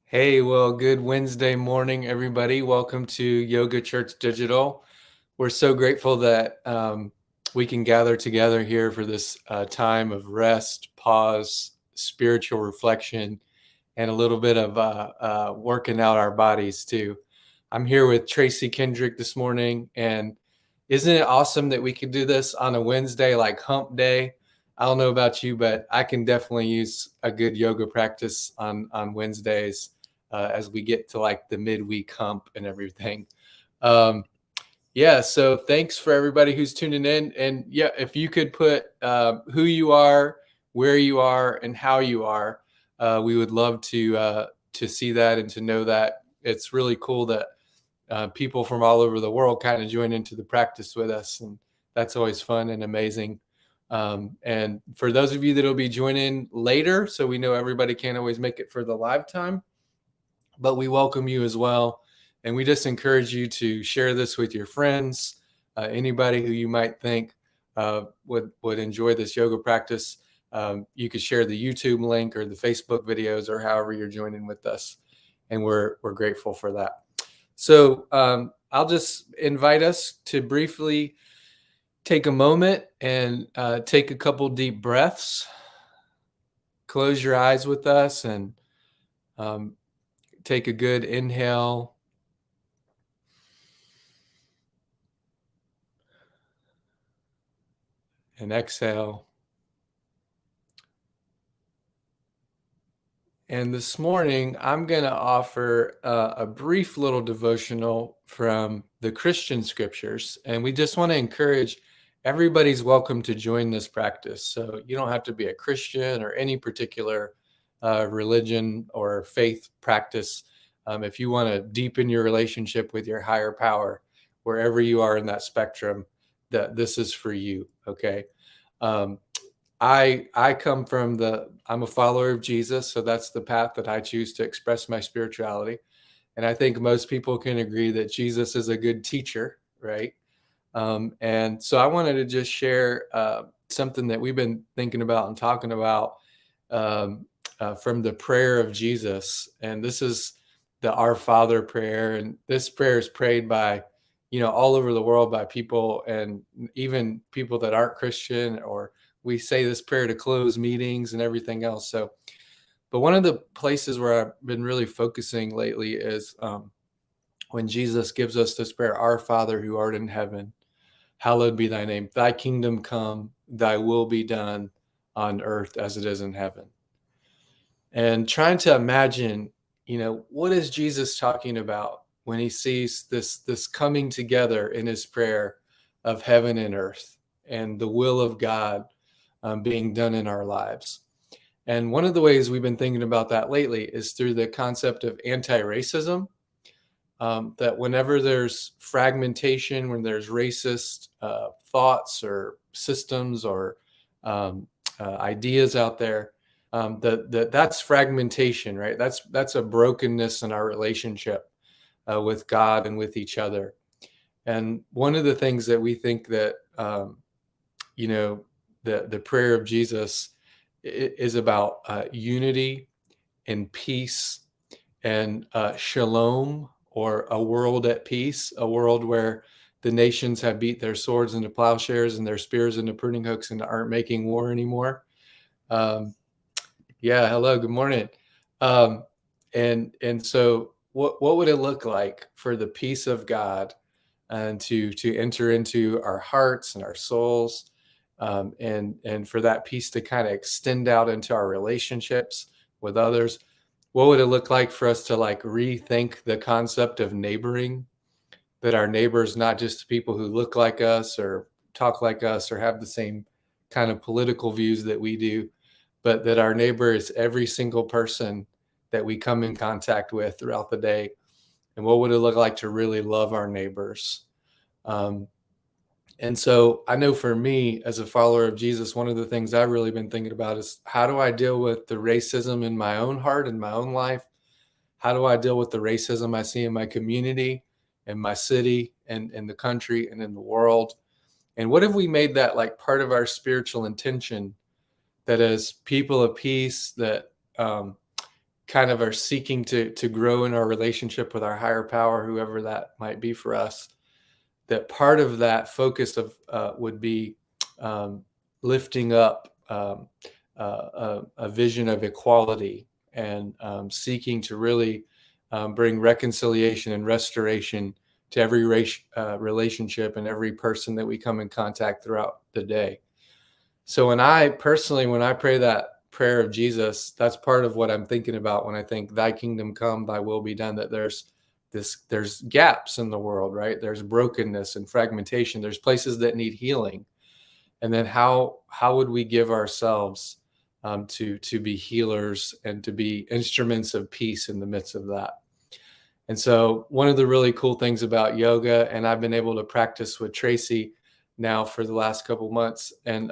Hey, well, good Wednesday morning, everybody. Welcome to Yoga Church Digital. We're so grateful that we can gather together here for this time of rest, pause, spiritual reflection, and a little bit of working out our bodies too. I'm here with Tracy Kendrick this morning, and isn't it awesome that we could do this on a Wednesday, like hump day? I don't know about you, but I can definitely use a good yoga practice on Wednesdays as we get to like the midweek hump and everything. Um, yeah, so thanks for everybody who's tuning in. And yeah, if you could put who you are, where you are, and how you are, we would love to see that and to know that. It's really cool that people from all over the world kind of join into the practice with us, and that's always fun and amazing. And for those of you that'll be joining later, so we know everybody can't always make it for the live time, but we welcome you as well. And we just encourage you to share this with your friends, anybody who you might think would enjoy this yoga practice. You could share the YouTube link or the Facebook videos or however you're joining with us. And we're grateful for that. So I'll just invite us to briefly take a moment and take a couple deep breaths. Close your eyes with us and take a good inhale and exhale. And this morning, I'm going to offer a brief little devotional from the Christian scriptures. And we just want to encourage everybody's welcome to join this practice. So you don't have to be a Christian or any particular religion or faith practice. If you want to deepen your relationship with your higher power, wherever you are in that spectrum, that this is for you. Okay. Um, I come from I'm a follower of Jesus, so that's the path that I choose to express my spirituality. And I think most people can agree that Jesus is a good teacher, right? And so I wanted to just share something that we've been thinking about and talking about um, from the prayer of Jesus. And this is the Our Father prayer. And this prayer is prayed by, all over the world by people, and even people that aren't Christian, or we say this prayer to close meetings and everything else. So, but one of the places where I've been really focusing lately is when Jesus gives us this prayer: Our Father who art in heaven, hallowed be thy name. Thy kingdom come, thy will be done on earth as it is in heaven. And trying to imagine, what is Jesus talking about when he sees this coming together in his prayer of heaven and earth and the will of God being done in our lives. And one of the ways we've been thinking about that lately is through the concept of anti-racism, that whenever there's fragmentation, when there's racist thoughts or systems or ideas out there, that's fragmentation, right? That's a brokenness in our relationship with God and with each other. And one of the things that we think that the prayer of Jesus is about unity and peace and shalom, or a world at peace, a world where the nations have beat their swords into plowshares and their spears into pruning hooks and aren't making war anymore. Yeah, hello, good morning. And so what would it look like for the peace of God and to enter into our hearts and our souls, and for that peace to kind of extend out into our relationships with others? What would it look like for us to like rethink the concept of neighboring, that our neighbors not just people who look like us or talk like us or have the same kind of political views that we do, but that our neighbor is every single person that we come in contact with throughout the day? And what would it look like to really love our neighbors? Um, and so I know for me, as a follower of Jesus, one of the things I've really been thinking about is, how do I deal with the racism in my own heart, in my own life? How do I deal with the racism I see in my community, in my city, and in the country, and in the world? And what if we made that like part of our spiritual intention, that as people of peace, that kind of are seeking to grow in our relationship with our higher power, whoever that might be for us, that part of that focus of would be lifting up a vision of equality and seeking to really bring reconciliation and restoration to every relationship and every person that we come in contact throughout the day. So when I pray that prayer of Jesus, that's part of what I'm thinking about when I think thy kingdom come, thy will be done, that there's gaps in the world, right? There's brokenness and fragmentation. There's places that need healing. And then how would we give ourselves to be healers and to be instruments of peace in the midst of that? And so one of the really cool things about yoga, and I've been able to practice with Tracy now for the last couple months, and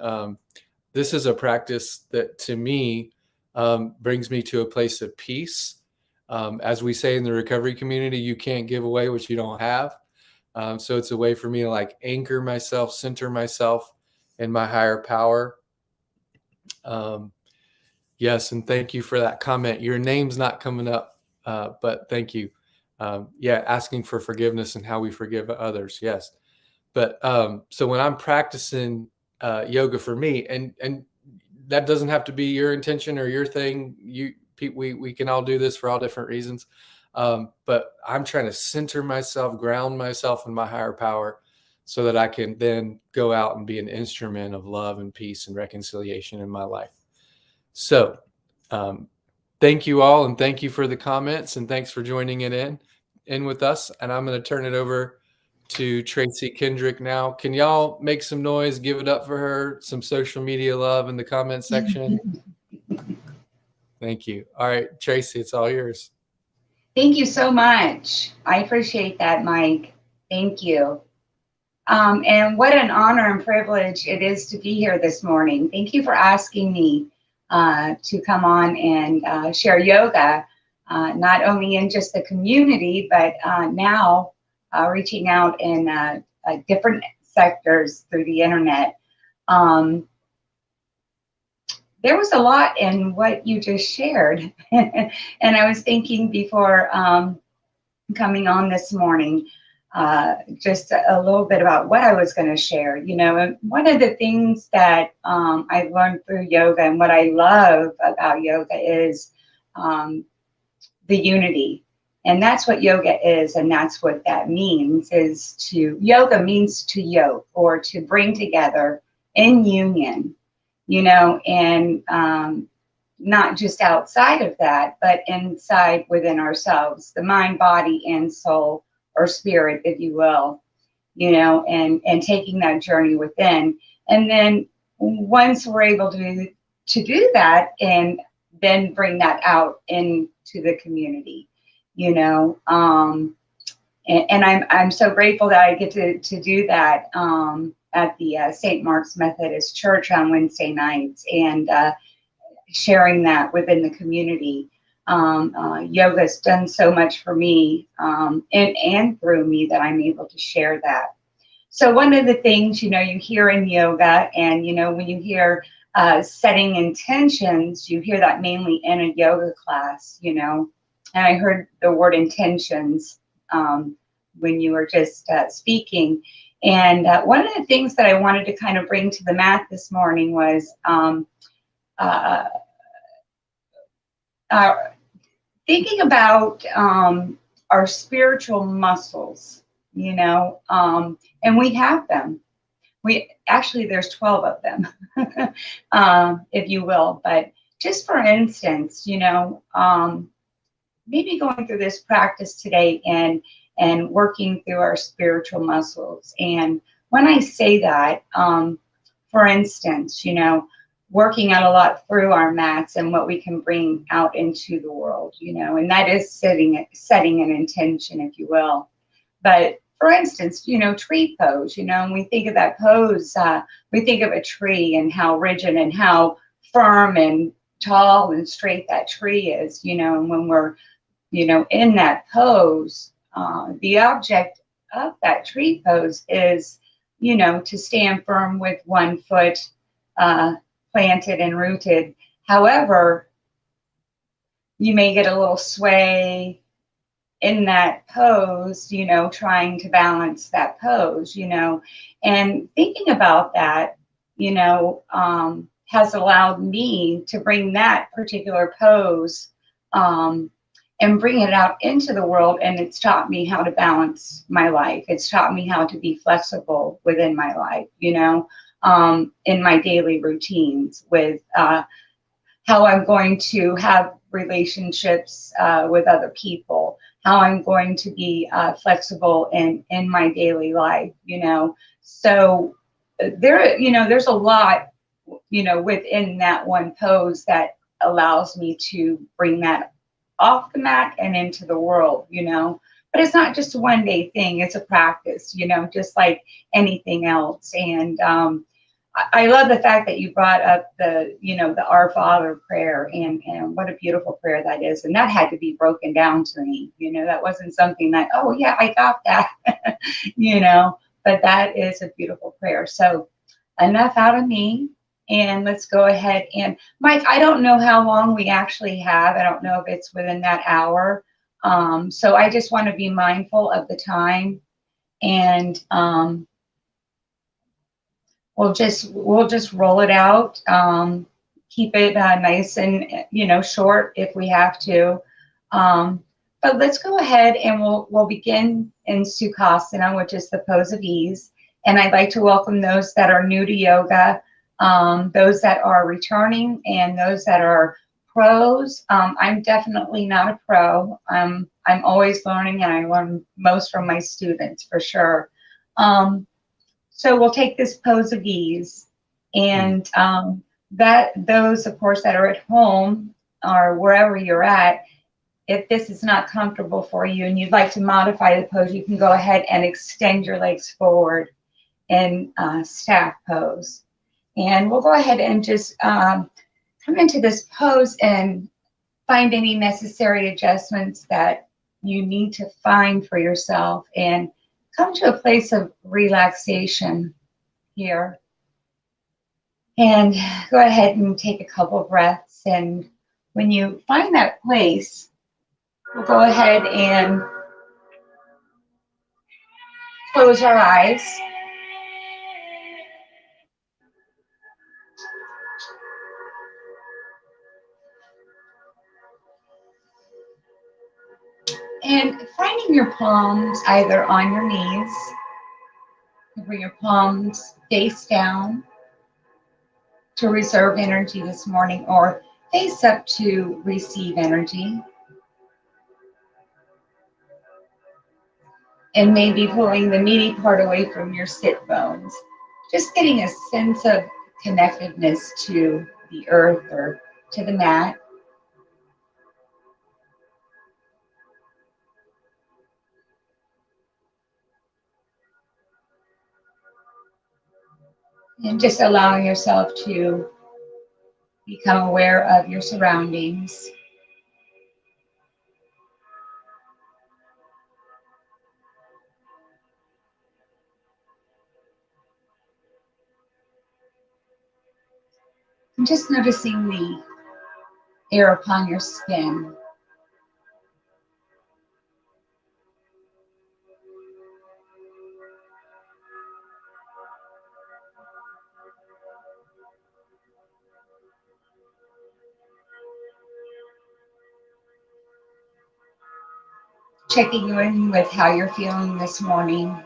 this is a practice that to me brings me to a place of peace. As we say in the recovery community, you can't give away what you don't have. So it's a way for me to like anchor myself, center myself in my higher power. Yes, and thank you for that comment. Your name's not coming up, but thank you. Asking for forgiveness and how we forgive others. Yes. But so when I'm practicing yoga for me, and that doesn't have to be your intention or your thing. We can all do this for all different reasons. But I'm trying to center myself, ground myself in my higher power so that I can then go out and be an instrument of love and peace and reconciliation in my life. So thank you all, and thank you for the comments, and thanks for joining in with us. And I'm going to turn it over to Tracy Kendrick now. Can y'all make some noise, give it up for her, some social media love in the comment section? Thank you. All right, Tracy, it's all yours. Thank you so much. I appreciate that, Mike. Thank you. And what an honor and privilege it is to be here this morning. Thank you for asking me to come on and share yoga, not only in just the community, but now reaching out in different sectors through the internet. There was a lot in what you just shared. And I was thinking before coming on this morning, just a little bit about what I was going to share. You know, and one of the things that I've learned through yoga and what I love about yoga is the unity. And that's what yoga is, and that's what that means, yoga means to yoke, or to bring together in union, you know, and not just outside of that, but inside within ourselves, the mind, body, and soul, or spirit, if you will, you know, and taking that journey within. And then once we're able to do that, and then bring that out into the community, you know, and I'm so grateful that I get to do that at the St. Mark's Methodist Church on Wednesday nights, and sharing that within the community. Yoga's done so much for me and through me that I'm able to share that. So one of the things, you know, you hear in yoga, and, you know, when you hear setting intentions, you hear that mainly in a yoga class, you know, and I heard the word intentions when you were just speaking. And one of the things that I wanted to kind of bring to the mat this morning was thinking about our spiritual muscles, you know, and we have them. There's 12 of them, if you will. But just for instance, you know, maybe going through this practice today and working through our spiritual muscles. And when I say that, for instance, you know, working out a lot through our mats and what we can bring out into the world, you know, and that is setting an intention, if you will. But for instance, you know, tree pose, you know, and we think of that pose, we think of a tree and how rigid and how firm and tall and straight that tree is, you know, and when we're, you know, in that pose, the object of that tree pose is, you know, to stand firm with one foot planted and rooted. However, you may get a little sway in that pose, trying to balance that pose, and thinking about that, has allowed me to bring that particular pose, and bring it out into the world. And it's taught me how to balance my life. It's taught me how to be flexible within my life, in my daily routines with, how I'm going to have relationships with other people, how I'm going to be flexible in my daily life, So there's a lot, within that one pose that allows me to bring that off the mat and into the world, But it's not just a one day thing, it's a practice, just like anything else. And I love the fact that you brought up the Our Father prayer, and what a beautiful prayer that is. And that had to be broken down to me. That wasn't something that, oh yeah, I got that, but that is a beautiful prayer. So enough out of me. And let's go ahead and Mike, I don't know how long we actually have. I don't know if it's within that hour. So I just want to be mindful of the time, and we'll just roll it out. Keep it nice and short if we have to. But let's go ahead and we'll begin in Sukhasana, which is the pose of ease. And I'd like to welcome those that are new to yoga, those that are returning, and those that are pros. I'm definitely not a pro. I'm always learning, and I learn most from my students for sure. So we'll take this pose of ease, and that those, of course, that are at home or wherever you're at, if this is not comfortable for you and you'd like to modify the pose, you can go ahead and extend your legs forward in staff pose. And we'll go ahead and just come into this pose and find any necessary adjustments that you need to find for yourself, and come to a place of relaxation here. And go ahead and take a couple breaths. And when you find that place, we'll go ahead and close our eyes. And finding your palms either on your knees, bring your palms face down to reserve energy this morning, or face up to receive energy. And maybe pulling the meaty part away from your sit bones. Just getting a sense of connectedness to the earth or to the mat. And just allowing yourself to become aware of your surroundings. And just noticing the air upon your skin. Checking in with how you're feeling this morning.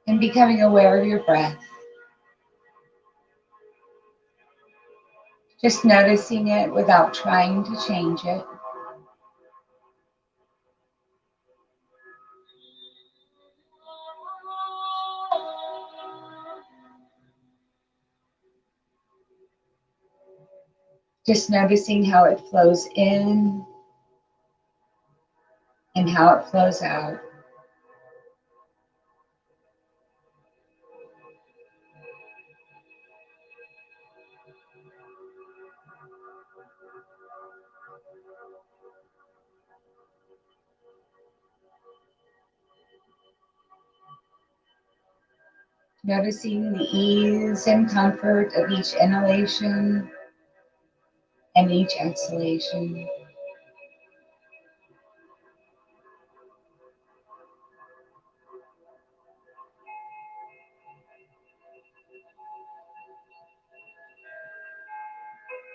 And becoming aware of your breath. Just noticing it without trying to change it. Just noticing how it flows in and how it flows out. Noticing the ease and comfort of each inhalation and each exhalation.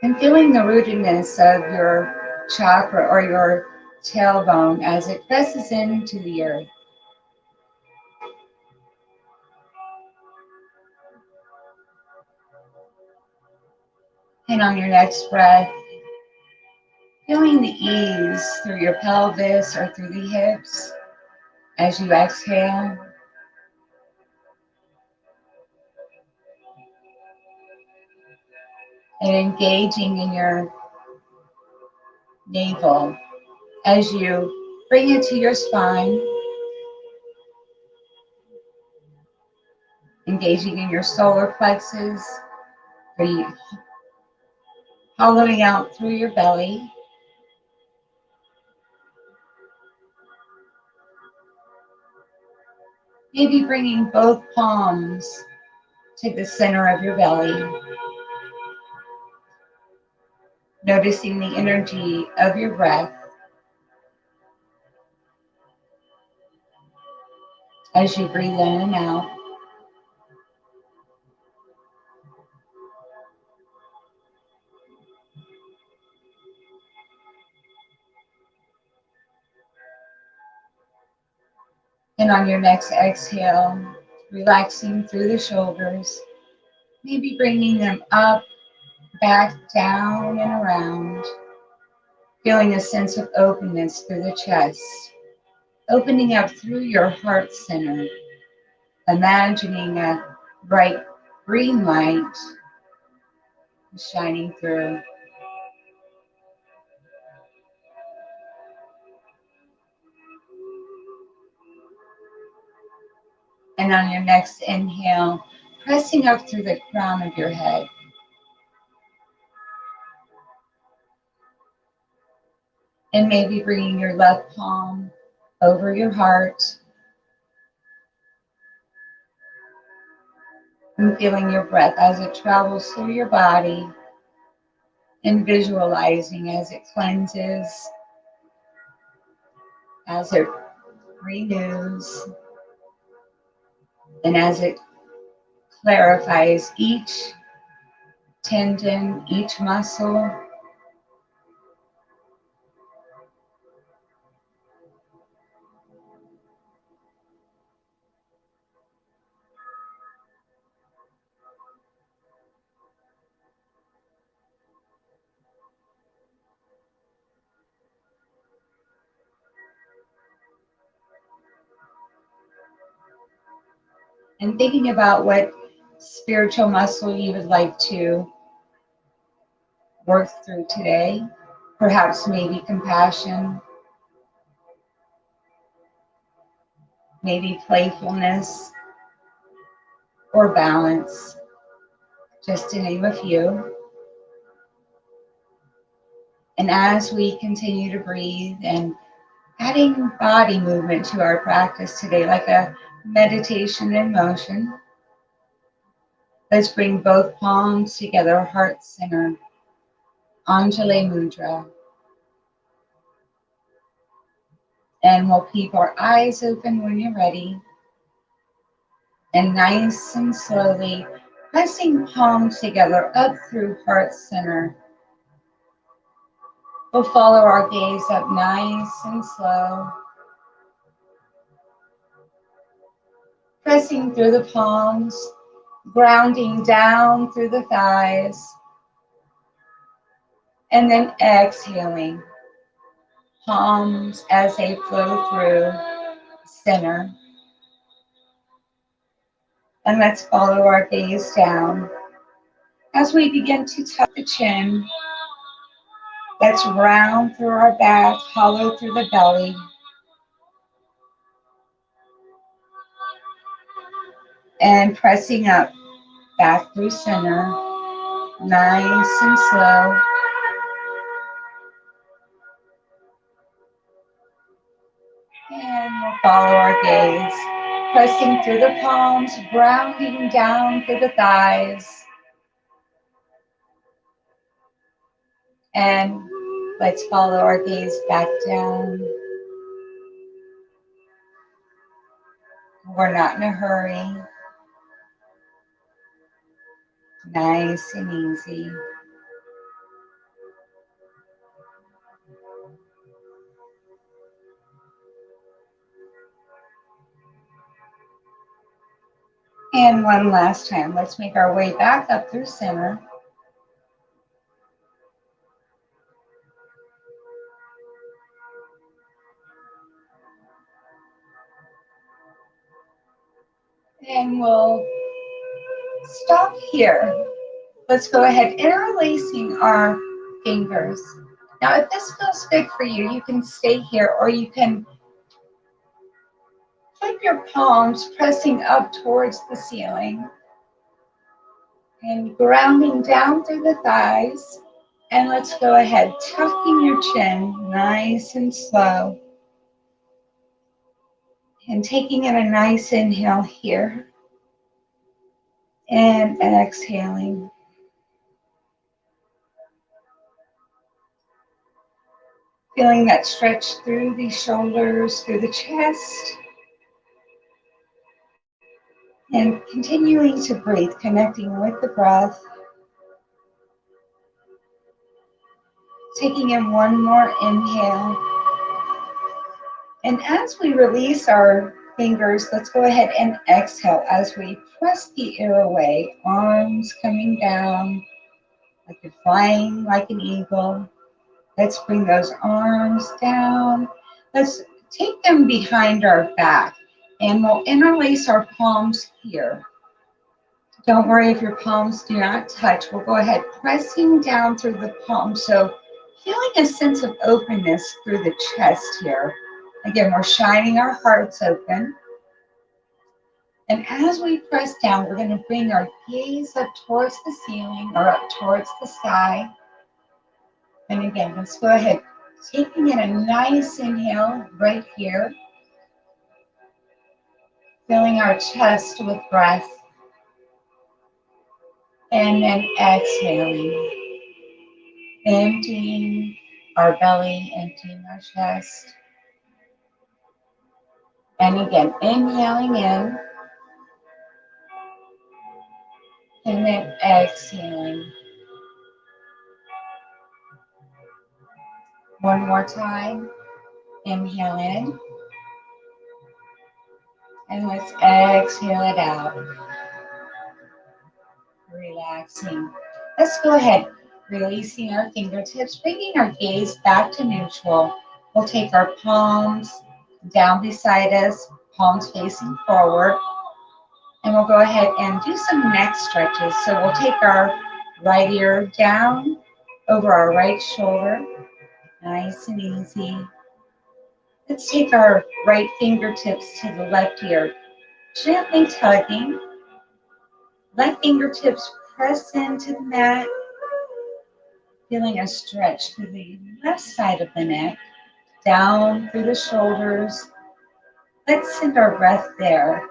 And feeling the rootedness of your chakra or your tailbone as it presses into the earth. And on your next breath, feeling the ease through your pelvis or through the hips as you exhale. And engaging in your navel as you bring it to your spine. Engaging in your solar plexus, hollowing out through your belly. Maybe bringing both palms to the center of your belly. Noticing the energy of your breath as you breathe in and out. And on your next exhale, relaxing through the shoulders, maybe bringing them up, back, down, and around. Feeling a sense of openness through the chest, opening up through your heart center, imagining a bright green light shining through. And on your next inhale, pressing up through the crown of your head. And maybe bringing your left palm over your heart and feeling your breath as it travels through your body and visualizing as it cleanses, as it renews, and as it clarifies each tendon, each muscle. And thinking about what spiritual muscle you would like to work through today. Perhaps maybe compassion, maybe playfulness, or balance, just to name a few. And as we continue to breathe and adding body movement to our practice today, like a meditation in motion, let's bring both palms together, heart center, Anjali Mudra. And we'll keep our eyes open when you're ready. And nice and slowly, pressing palms together up through heart center. We'll follow our gaze up nice and slow. Pressing through the palms, grounding down through the thighs. And then exhaling, palms as they flow through center. And let's follow our gaze down. As we begin to tuck the chin, let's round through our back, hollow through the belly. And pressing up, back through center, nice and slow. And we'll follow our gaze Pressing through the palms, grounding down through the thighs. And let's follow our gaze back down. We're not in a hurry. Nice and easy. And one last time, let's make our way back up through center. And we'll stop here. Let's go ahead, interlacing our fingers. Now, if this feels good for you, you can stay here, or you can keep your palms pressing up towards the ceiling and grounding down through the thighs. And let's go ahead, tucking your chin nice and slow. And taking in a nice inhale here. And exhaling. Feeling that stretch through the shoulders, through the chest. And continuing to breathe, connecting with the breath. Taking in one more inhale. And as we release our fingers, let's go ahead and exhale as we press the air away. Arms coming down like you're flying like an eagle. Let's bring those arms down. Let's take them behind our back and we'll interlace our palms here. Don't worry if your palms do not touch. We'll go ahead pressing down through the palms. So feeling a sense of openness through the chest here. Again, we're shining our hearts open. And as we press down, we're going to bring our gaze up towards the ceiling or up towards the sky. And again, let's go ahead, taking in a nice inhale right here. Filling our chest with breath. And then exhaling. Emptying our belly, emptying our chest. And again, inhaling in. And then exhaling. One more time. Inhale in. And let's exhale it out. Relaxing. Let's go ahead. Releasing our fingertips, bringing our gaze back to neutral. We'll take our palms down beside us, palms facing forward. And we'll go ahead and do some neck stretches. So we'll take our right ear down over our right shoulder. Nice and easy. Let's take our right fingertips to the left ear, gently tugging. Left fingertips press into the mat, feeling a stretch through the left side of the neck, down through the shoulders. Let's send our breath there.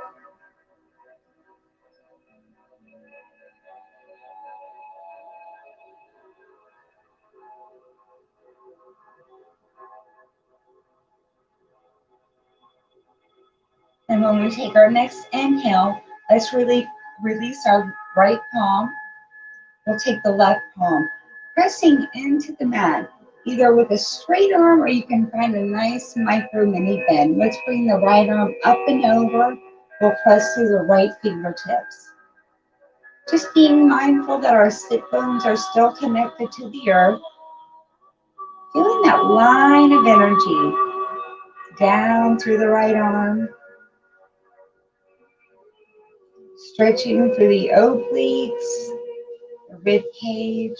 And when we take our next inhale, let's really release our right palm. We'll take the left palm, pressing into the mat, either with a straight arm or you can find a nice micro mini bend. Let's bring the right arm up and over. We'll press through the right fingertips. Just being mindful that our sit bones are still connected to the earth. Feeling that line of energy down through the right arm. Stretching through the obliques, the rib cage.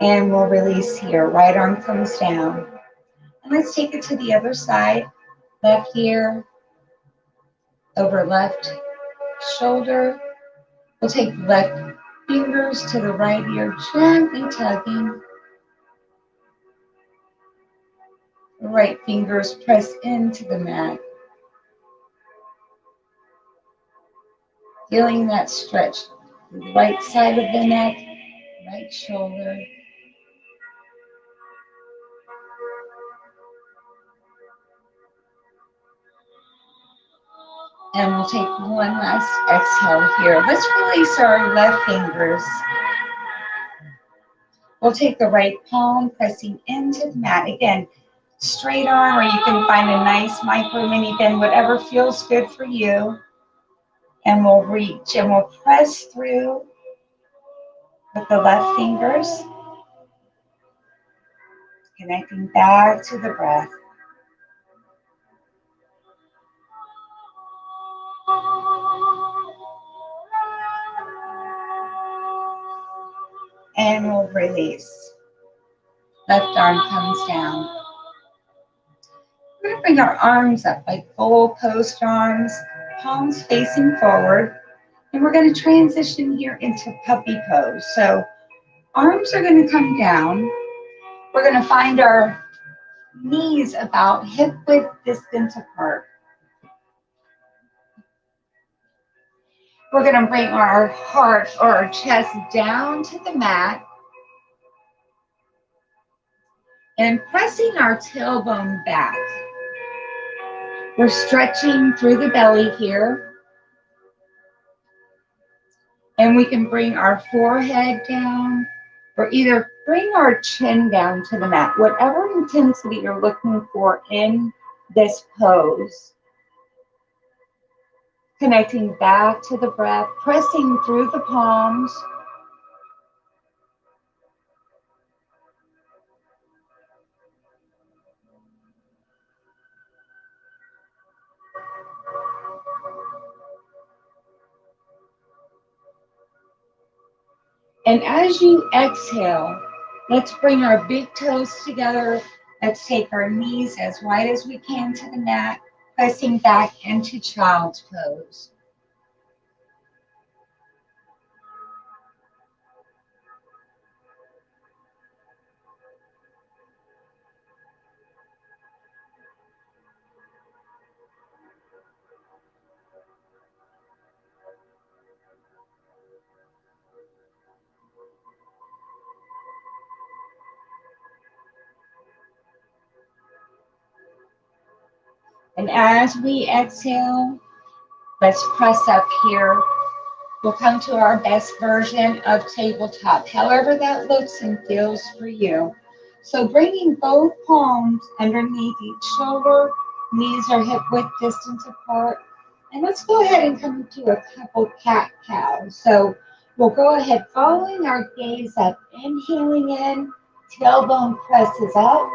And we'll release here. Right arm comes down. And let's take it to the other side. Left ear over left shoulder. We'll take left Fingers to the right ear, gently tugging. The right fingers press into the mat. Feeling that stretch. The right side of the neck, right shoulder. And we'll take one last exhale here. Let's release our left fingers. We'll take the right palm, pressing into the mat. Again, straight arm, or you can find a nice micro mini bend, whatever feels good for you. And we'll reach and we'll press through with the left fingers, connecting back to the breath. And we'll release. Left arm comes down. We're going to bring our arms up like goal post arms, palms facing forward. And we're going to transition here into puppy pose. So arms are going to come down. We're going to find our knees about hip width distance apart. We're going to bring our heart or our chest down to the mat. And pressing our tailbone back. We're stretching through the belly here. And we can bring our forehead down or either bring our chin down to the mat, whatever intensity you're looking for in this pose. Connecting back to the breath, pressing through the palms. And as you exhale, let's bring our big toes together. Let's take our knees as wide as we can to the mat, pressing back into child's pose. And as we exhale, let's press up here. We'll come to our best version of tabletop, however that looks and feels for you. So bringing both palms underneath each shoulder, knees are hip width distance apart. And let's go ahead and come to a couple cat-cows. So we'll go ahead following our gaze up, inhaling in, tailbone presses up.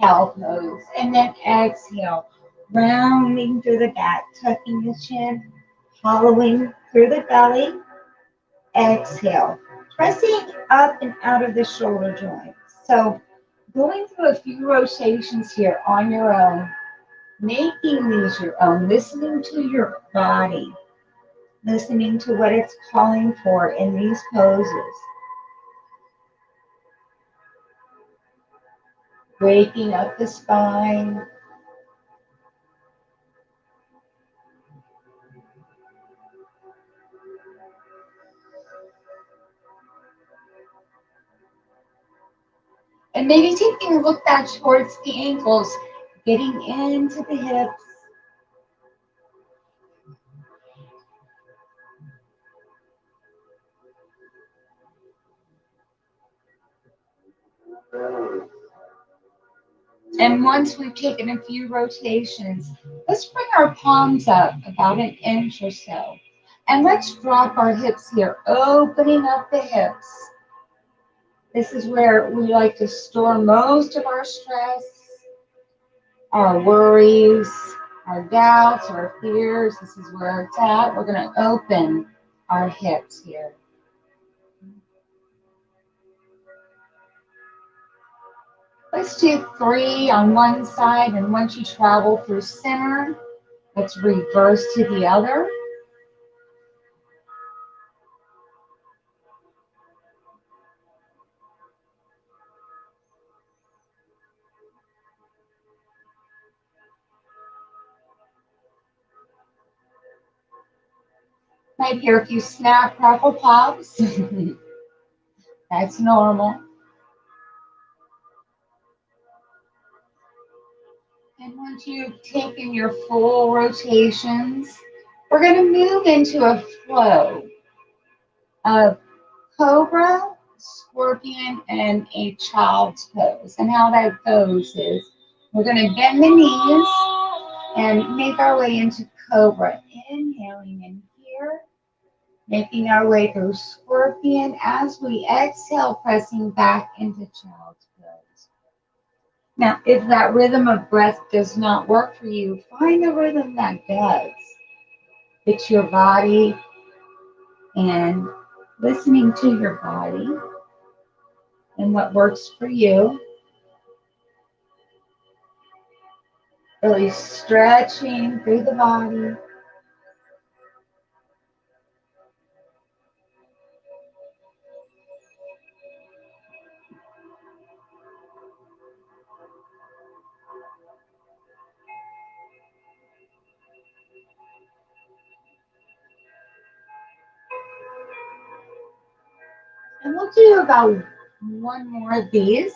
Cow pose, and then exhale, rounding through the back, tucking the chin, hollowing through the belly. Exhale, pressing up and out of the shoulder joints. So going through a few rotations here on your own, making these your own, listening to your body, listening to what it's calling for in these poses. Waking up the spine. And maybe taking a look back towards the ankles, getting into the hips. And once we've taken a few rotations, let's bring our palms up about an inch or so. And let's drop our hips here, opening up the hips. This is where we like to store most of our stress, our worries, our doubts, our fears. This is where it's at. We're going to open our hips here. Let's do 3 on one side, and once you travel through center, let's reverse to the other. Might hear a few snap, crackle, pops. That's normal. And once you've taken your full rotations, we're going to move into a flow of cobra, scorpion, and a child's pose. And how that goes is we're going to bend the knees and make our way into cobra. Inhaling in here, making our way through scorpion as we exhale, pressing back into child's pose. Now, if that rhythm of breath does not work for you, find a rhythm that does. It's your body and listening to your body and what works for you. Really stretching through the body. And we'll do about one more of these.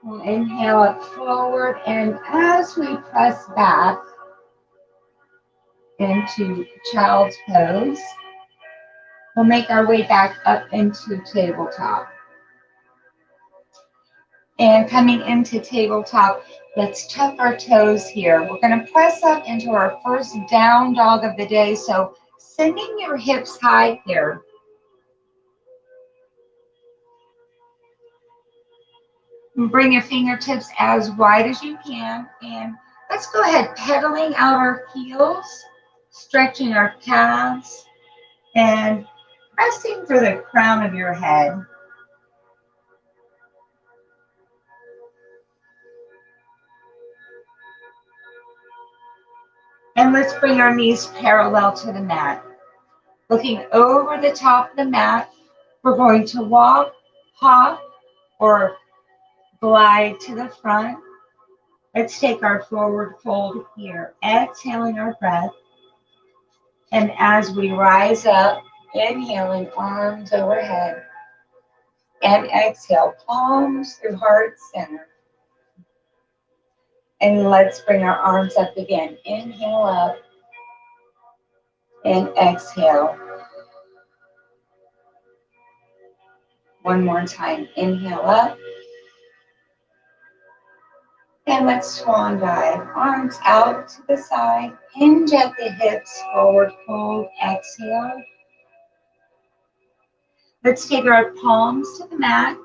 We'll inhale it forward, and as we press back into child's pose, we'll make our way back up into tabletop. And coming into tabletop, let's tuck our toes here. We're going to press up into our first down dog of the day. So sending your hips high here. And bring your fingertips as wide as you can. And let's go ahead, pedaling out our heels, stretching our calves, and pressing through the crown of your head. And let's bring our knees parallel to the mat. Looking over the top of the mat, we're going to walk, hop, or glide to the front. Let's take our forward fold here, exhaling our breath. And as we rise up, inhaling arms overhead, and exhale, palms through heart center. And let's bring our arms up again. Inhale up and exhale. One more time. Inhale up. And let's swan dive. Arms out to the side. Hinge at the hips. Forward fold. Exhale. Let's take our palms to the mat.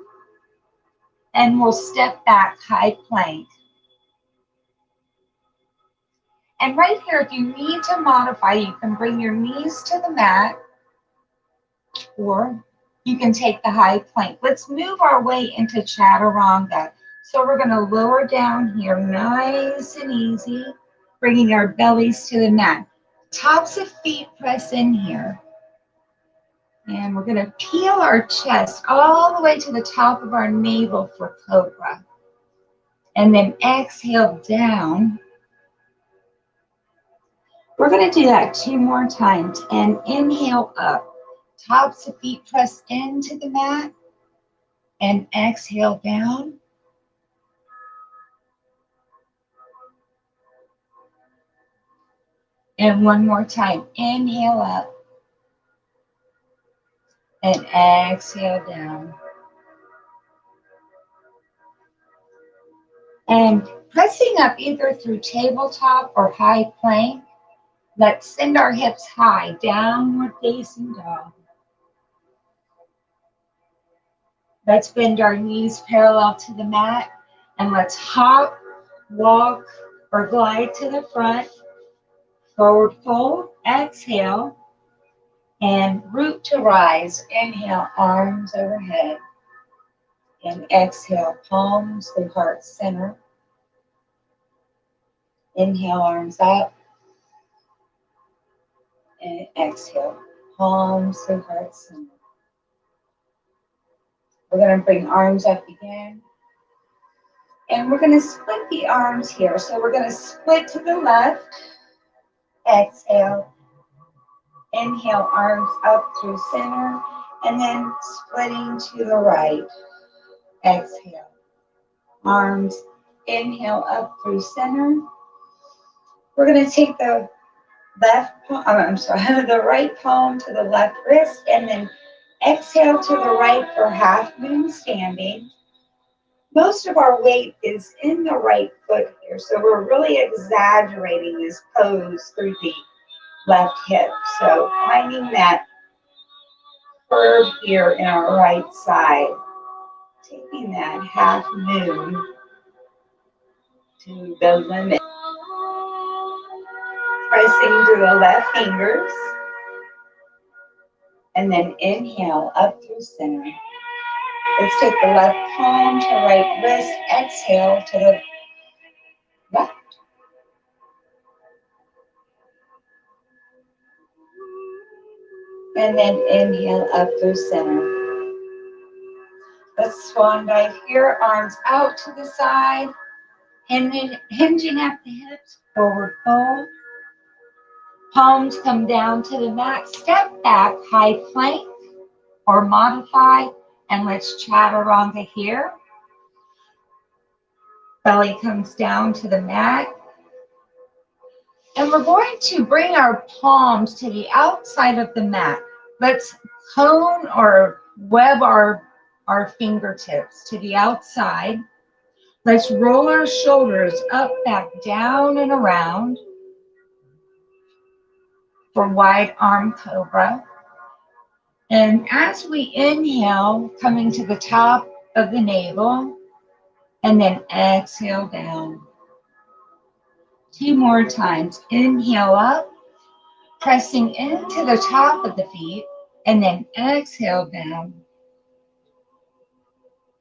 And we'll step back, high plank. And right here, if you need to modify, you can bring your knees to the mat, or you can take the high plank. Let's move our way into chaturanga. So we're going to lower down here, nice and easy, bringing our bellies to the mat. Tops of feet press in here. And we're going to peel our chest all the way to the top of our navel for cobra. And then exhale down. We're going to do that 2 more times. And inhale up. Tops of feet press into the mat. And exhale down. And one more time. Inhale up. And exhale down. And pressing up either through tabletop or high plank. Let's send our hips high, downward facing dog. Let's bend our knees parallel to the mat. And let's hop, walk, or glide to the front. Forward fold, exhale. And root to rise. Inhale, arms overhead. And exhale, palms through heart center. Inhale, arms up. And exhale, palms through heart center. We're going to bring arms up again. And we're going to split the arms here. So we're going to split to the left. Exhale. Inhale, arms up through center, and then splitting to the right. Exhale. Arms, inhale up through center. We're going to take the the right palm to the left wrist, and then exhale to the right for half moon standing. Most of our weight is in the right foot here, so we're really exaggerating this pose through the left hip. So finding that curve here in our right side, taking that half moon to the limit. Pressing to the left fingers, and then inhale up through center. Let's take the left palm to right wrist, exhale to the left. And then inhale up through center. Let's swan dive here, arms out to the side, hinging at the hips, forward fold. Palms come down to the mat, step back, high plank or modify, and let's chaturanga here. Belly comes down to the mat. And we're going to bring our palms to the outside of the mat. Let's cone or web our fingertips to the outside. Let's roll our shoulders up, back, down, and around for wide arm cobra. And as we inhale, coming to the top of the navel, and then exhale down. 2 more times. Inhale up, pressing into the top of the feet, and then exhale down.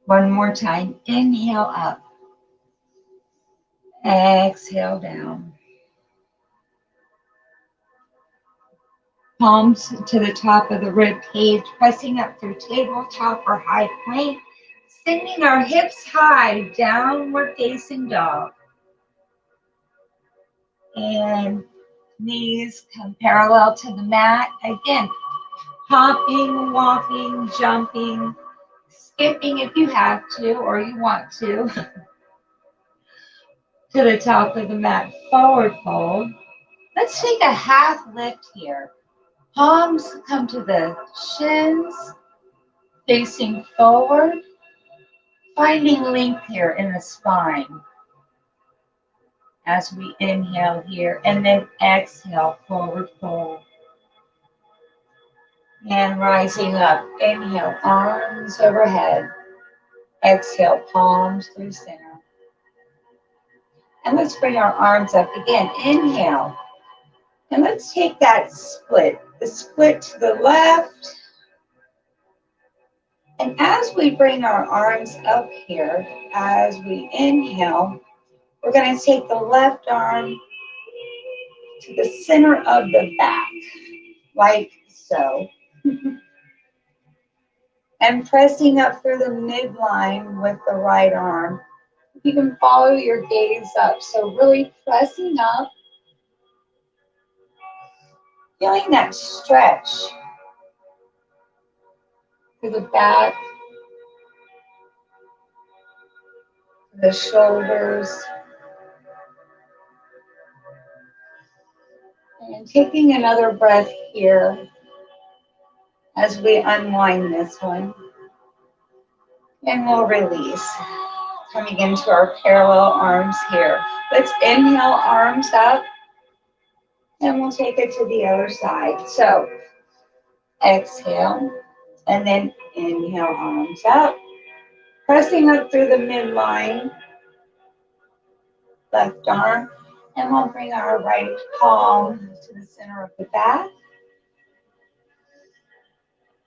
1 more time. Inhale up, exhale down. Palms to the top of the rib cage, pressing up through tabletop or high plank, sending our hips high, downward facing dog. And knees come parallel to the mat. Again, hopping, walking, jumping, skipping if you have to or you want to the top of the mat, forward fold. Let's take a half lift here. Palms come to the shins, facing forward, finding length here in the spine as we inhale here, and then exhale, forward fold. And rising up, inhale, arms overhead. Exhale, palms through center. And let's bring our arms up again. Inhale. And let's take that split, the split to the left. And as we bring our arms up here, as we inhale, we're going to take the left arm to the center of the back, like so. And pressing up through the midline with the right arm. You can follow your gaze up. So really pressing up, feeling that stretch through the back, the shoulders. And taking another breath here as we unwind this one. And we'll release. Coming into our parallel arms here. Let's inhale, arms up. And we'll take it to the other side. So exhale. And then inhale, arms up. Pressing up through the midline. Left arm. And we'll bring our right palm to the center of the back.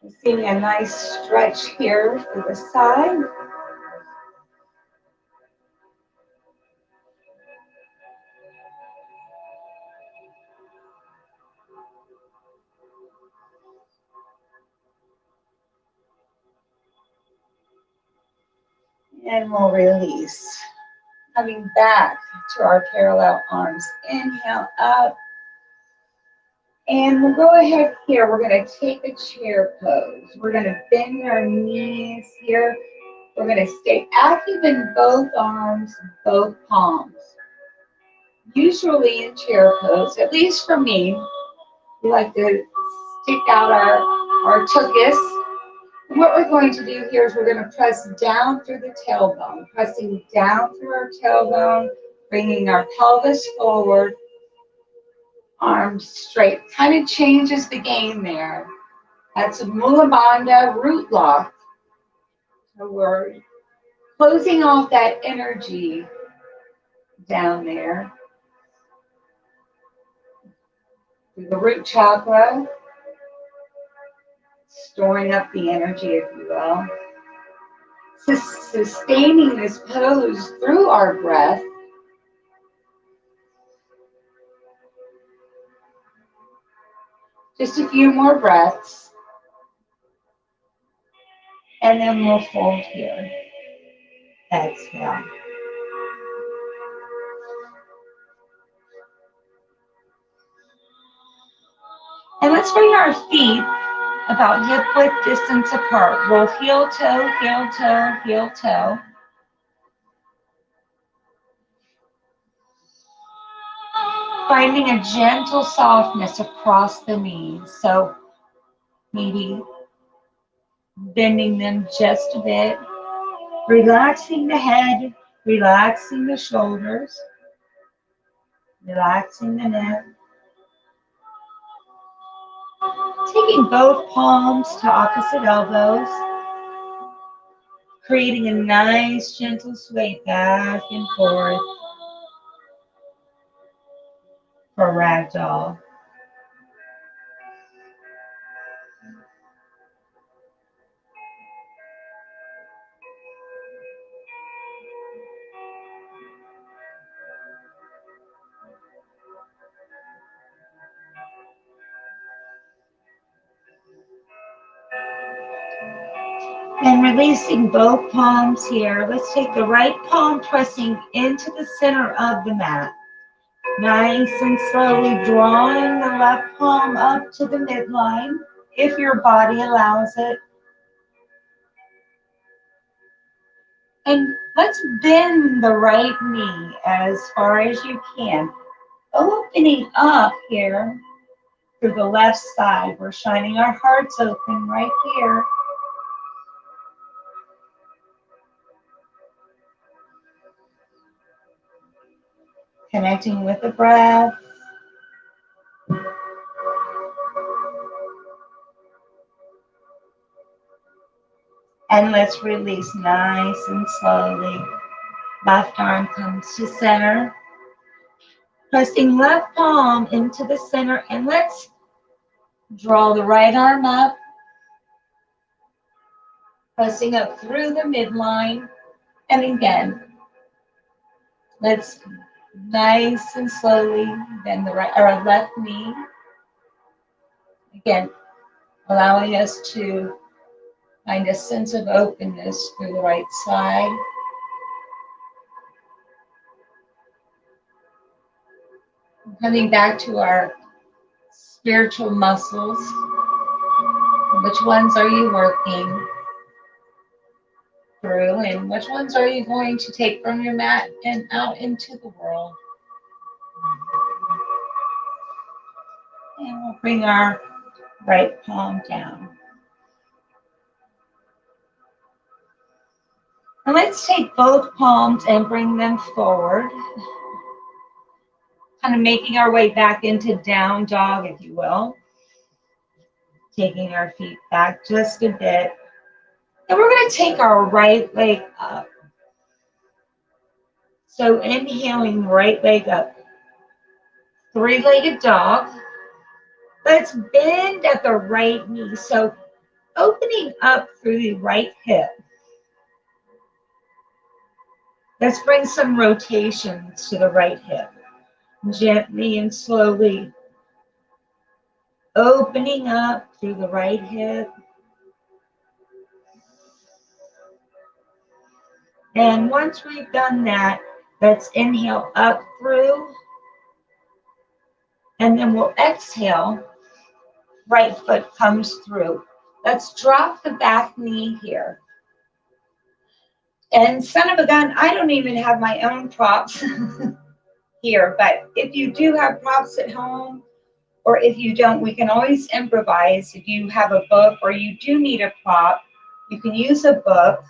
We're seeing a nice stretch here for the side. And we'll release. Coming back to our parallel arms. Inhale up. And we'll go ahead here. We're going to take a chair pose. We're going to bend our knees here. We're going to stay active in both arms, both palms. Usually in chair pose, at least for me, we like to stick out our tuchus. What we're going to do here is we're going to press down through the tailbone, pressing down through our tailbone, bringing our pelvis forward, arms straight. Kind of changes the game there. That's a Mula Bandha root lock. So we're closing off that energy down there through the root chakra, storing up the energy, if you will. Sustaining this pose through our breath. Just a few more breaths. And then we'll fold here. Exhale. And let's bring our feet about hip-width distance apart. We'll heel toe, heel toe, heel toe. Finding a gentle softness across the knees. So maybe bending them just a bit. Relaxing the head, relaxing the shoulders, relaxing the neck. Taking both palms to opposite elbows, creating a nice gentle sway back and forth for ragdoll. And releasing both palms here. Let's take the right palm pressing into the center of the mat. Nice and slowly drawing the left palm up to the midline, if your body allows it. And let's bend the right knee as far as you can. Opening up here through the left side. We're shining our hearts open right here. Connecting with the breath. And let's release nice and slowly. Left arm comes to center. Pressing left palm into the center. And let's draw the right arm up. Pressing up through the midline. And again, let's nice and slowly bend the right or left knee. Again, allowing us to find a sense of openness through the right side. Coming back to our spiritual muscles. Which ones are you working through, and which ones are you going to take from your mat and out into the world? And we'll bring our right palm down. And let's take both palms and bring them forward. Kind of making our way back into down dog, if you will. Taking our feet back just a bit. And we're going to take our right leg up. So inhaling, right leg up. Three-legged dog. Let's bend at the right knee. So opening up through the right hip. Let's bring some rotation to the right hip. Gently and slowly opening up through the right hip. And once we've done that, let's inhale up through. And then we'll exhale right foot comes through. Let's drop the back knee here. And son of a gun, I don't even have my own props here, but if you do have props at home, or if you don't, we can always improvise. If you have a book or you do need a prop, you can use a book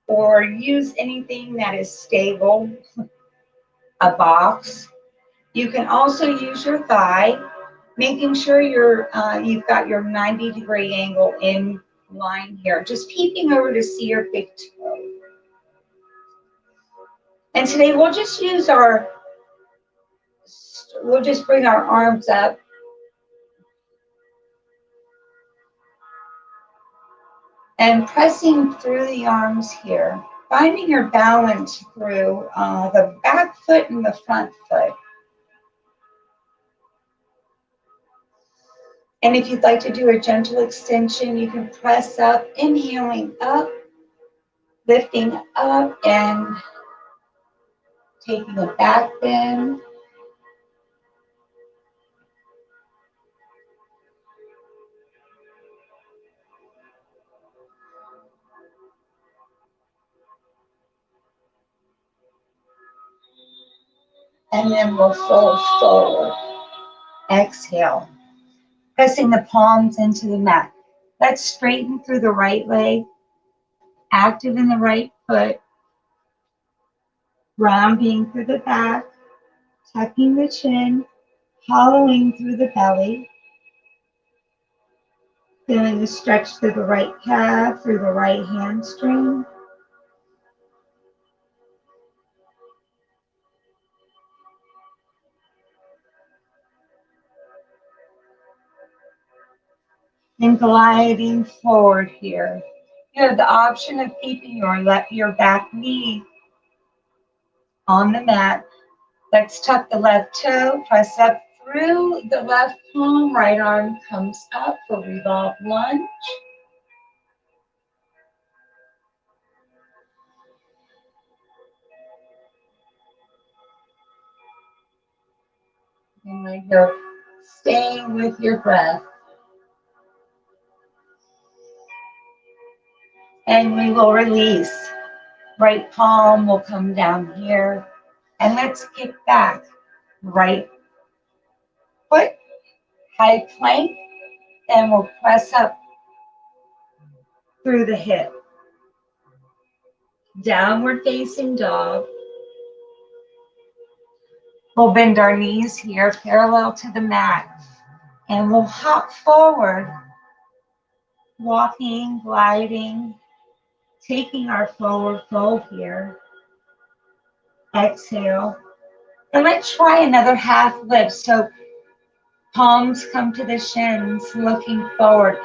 or use anything that is stable, a box. You can also use your thigh, making sure you've got your 90-degree angle in line here, just peeping over to see your big toe. And today we'll just bring our arms up. And pressing through the arms here, finding your balance through the back foot and the front foot. And if you'd like to do a gentle extension, you can press up, inhaling up, lifting up, and taking a back bend. And then we'll fold forward. Exhale, pressing the palms into the mat. Let's straighten through the right leg, active in the right foot, rounding through the back, tucking the chin, hollowing through the belly, feeling the stretch through the right calf, through the right hamstring. And gliding forward here. You have the option of keeping your back knee on the mat. Let's tuck the left toe, press up through the left palm, right arm comes up for revolve lunge. And when you're staying with your breath. And we will release. Right palm will come down here. And let's kick back. Right foot, high plank, and we'll press up through the hip. Downward facing dog. We'll bend our knees here parallel to the mat. And we'll hop forward, walking, gliding, taking our forward fold here. Exhale. And let's try another half lift. So palms come to the shins, looking forward.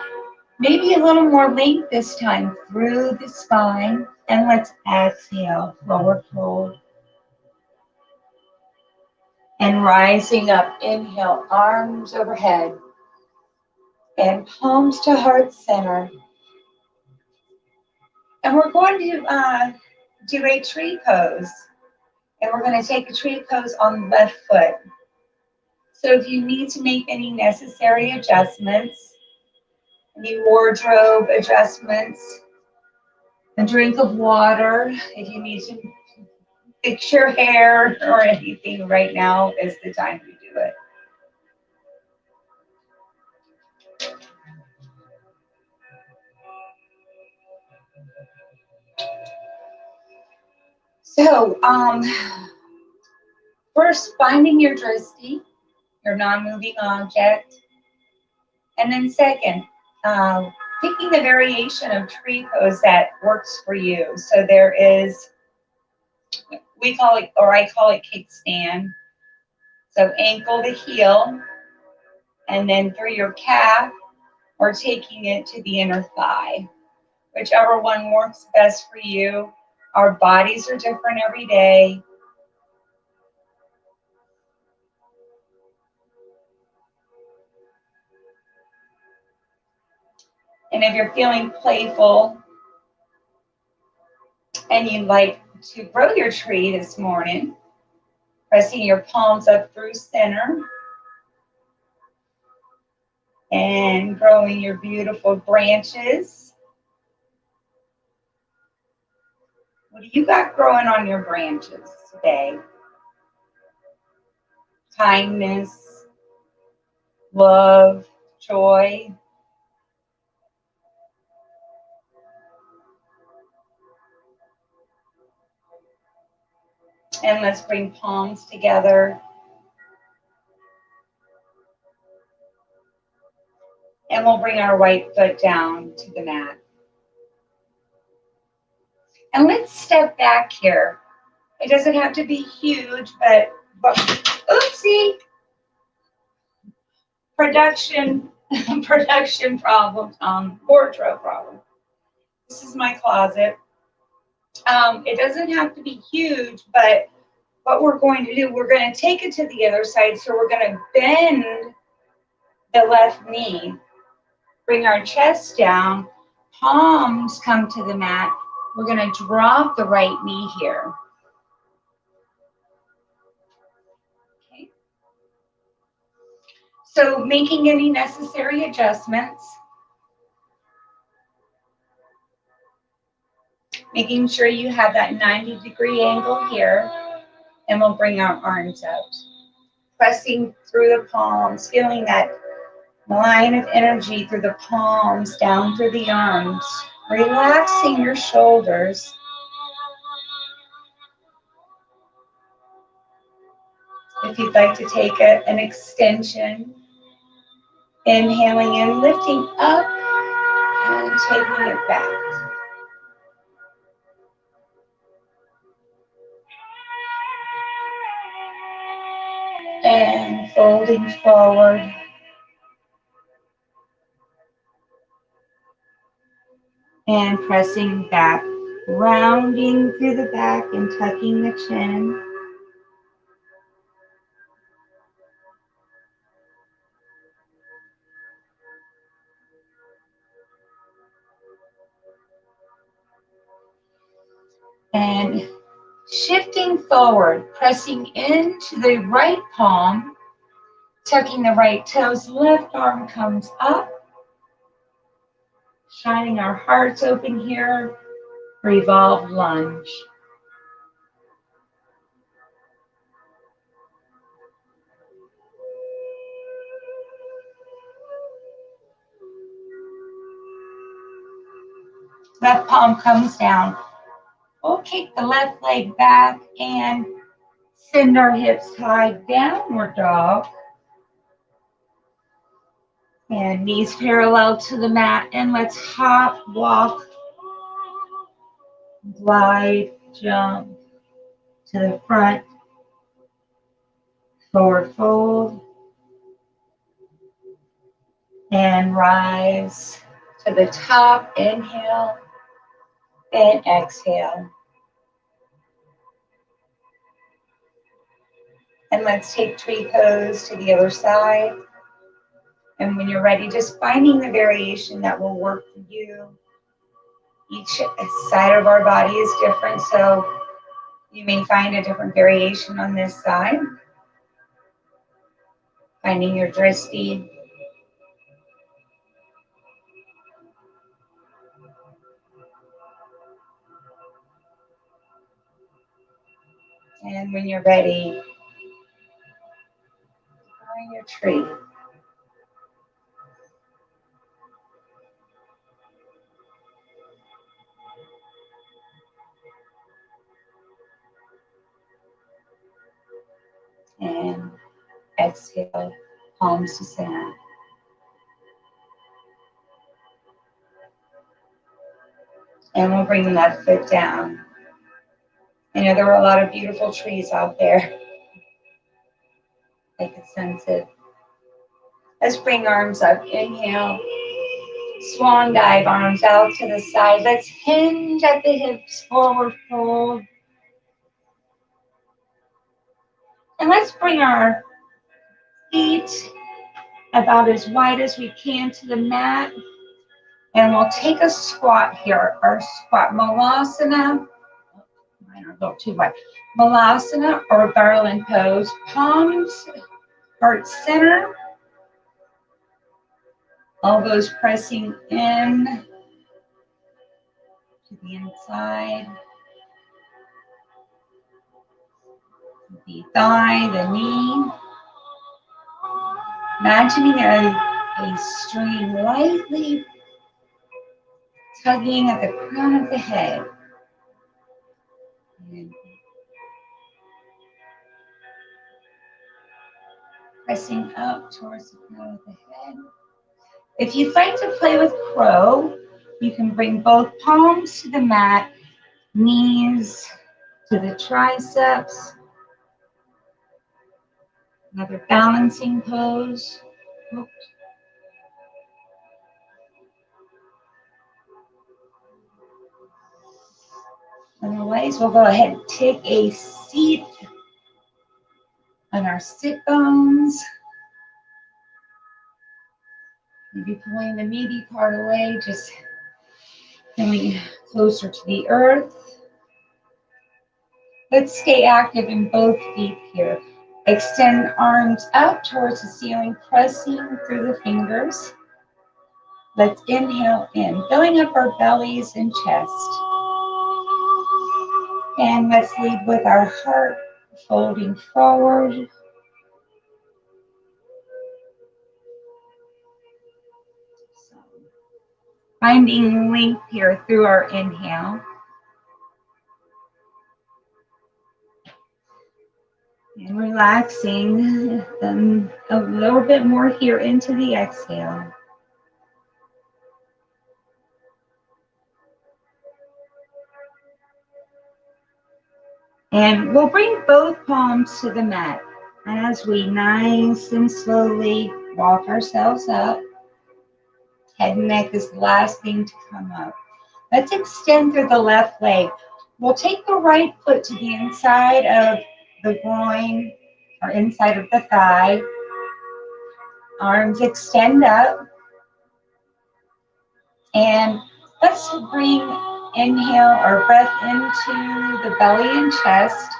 Maybe a little more length this time through the spine. And let's exhale, forward fold. And rising up, inhale, arms overhead. And palms to heart center. And we're going to do a tree pose. And we're going to take a tree pose on the left foot. So if you need to make any necessary adjustments, any wardrobe adjustments, a drink of water, if you need to fix your hair or anything, right now is the time to do it. So, first, finding your drishti, your non-moving object, and then second, picking the variation of tree pose that works for you. So there is, we call it, or I call it kickstand. So ankle to heel, and then through your calf, or taking it to the inner thigh. Whichever one works best for you. Our bodies are different every day. And if you're feeling playful and you'd like to grow your tree this morning, pressing your palms up through center, And growing your beautiful branches. What do you got growing on your branches today? Kindness, love, joy. And let's bring palms together. And we'll bring our right foot down to the mat. And let's step back here. It doesn't have to be huge, but oopsie, production problem, wardrobe problem. This is my closet. It doesn't have to be huge, but what we're going to do, we're going to take it to the other side. So we're going to bend the left knee, bring our chest down, palms come to the mat. We're going to drop the right knee here. Okay. So making any necessary adjustments. Making sure you have that 90-degree angle here. And we'll bring our arms out. Pressing through the palms, feeling that line of energy through the palms, down through the arms. Relaxing your shoulders. If you'd like to take an extension, inhaling in, lifting up, and taking it back. And folding forward. And pressing back, rounding through the back and tucking the chin. And shifting forward, pressing into the right palm, tucking the right toes, left arm comes up, shining our hearts open here, revolve lunge. Left palm comes down. We'll kick the left leg back and send our hips high, downward dog. And knees parallel to the mat, and let's hop, walk, glide, jump to the front, forward fold, and rise to the top, inhale, and exhale. And let's take tree pose to the other side. And when you're ready, just finding the variation that will work for you. Each side of our body is different, so you may find a different variation on this side. Finding your drishti. And when you're ready, find your tree. And exhale, palms to center. And we'll bring the left foot down. I know there are a lot of beautiful trees out there. I can sense it. Let's bring arms up. Inhale. Swan dive, arms out to the side. Let's hinge at the hips, forward fold. And let's bring our feet about as wide as we can to the mat. And we'll take a squat here. Our squat, Malasana. Mine are a little too wide. Malasana or garland pose. Palms heart center. Elbows pressing in to the inside. The thigh, the knee. Imagining a string lightly tugging at the crown of the head. And pressing up towards the crown of the head. If you'd like to play with crow, you can bring both palms to the mat, knees to the triceps. Another balancing pose. Oops. Otherwise, we'll go ahead and take a seat on our sit bones. Maybe pulling the meaty part away, just coming closer to the earth. Let's stay active in both feet here. Extend arms out towards the ceiling, pressing through the fingers. Let's inhale in, filling up our bellies and chest. And let's lead with our heart folding forward. Finding length here through our inhale. And relaxing a little bit more here into the exhale. And we'll bring both palms to the mat as we nice and slowly walk ourselves up. Head and neck is the last thing to come up. Let's extend through the left leg. We'll take the right foot to the inside of the groin or inside of the thigh. Arms extend up. And let's bring inhale or breath into the belly and chest.